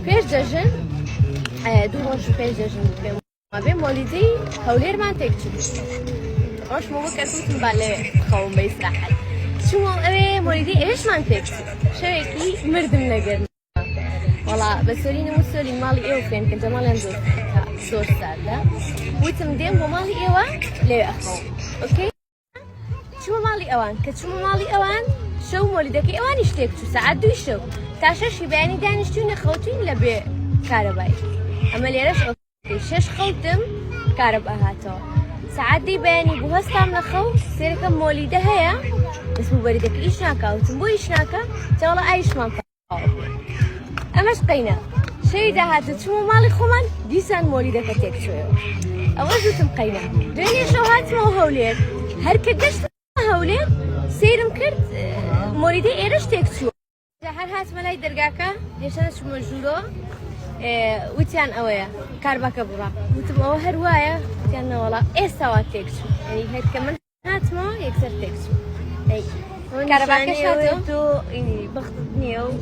پێش دەژن دوو ڕۆژ پێش دەژن پێم بێ مۆلیدەی هەولێرمان تێکچوو ڕۆژمە وە کەسوتم با لێ خەوم بە ئیسراحەت چوومە ئەوێ مۆلیدەی ئێشمان تێکچوو شەوێکی مردم نەگەرم وەڵا بە سۆری نەموو سۆری ماڵی ئێوە فێن کە جەماڵیان زۆر ساردە وتم دێم بۆ ماڵی ئێوە لێوێ ئەخەوم ئۆکەی چوومە ماڵی ئەوان کە چوومە ماڵی ئەوان شەو مۆلیدەکەی ئەوانی شتێک چوو سەعات 2 شەو تا 6 بەیانی دانیشتووی نەخەوتوین لە بێ کارەبای ئەمە لێرەش ئۆکەی 6 خەوتم کارەبا هاتەوە سەعات 10 بەیانی بوو هەستام لە خەو سێرەکەم مۆلیدە هەیە دەستم بەریدەکە ئیش ناکاوتم بۆ ئیش ناکە جاوڵە ئایشمان ئەمەش قەینە شەوی داهاتە چوومە ماڵی خۆمان دیسان مۆلیدەکە تێکچوویەوە ئەوە زووتم قەینە دوێنێ شەو هاتمەوە هەولێر هەر کە گەشتم هەولێر سیرم کرد مۆلیدەی ئێرەش تێکچووە هەر هاتمە لای دەرگاکە هێشتا چوومە ژوورۆ وتیان ئەوەیە کارباکە بڕا وتم ئەوە هەر وایە وتیان نەوەڵا ئێستاوا تێکچوو یعنی هەر کە من هاتمەوە یەکسەر تێکچوو کارەباکەش هاتەوە تۆ بەختت نییە و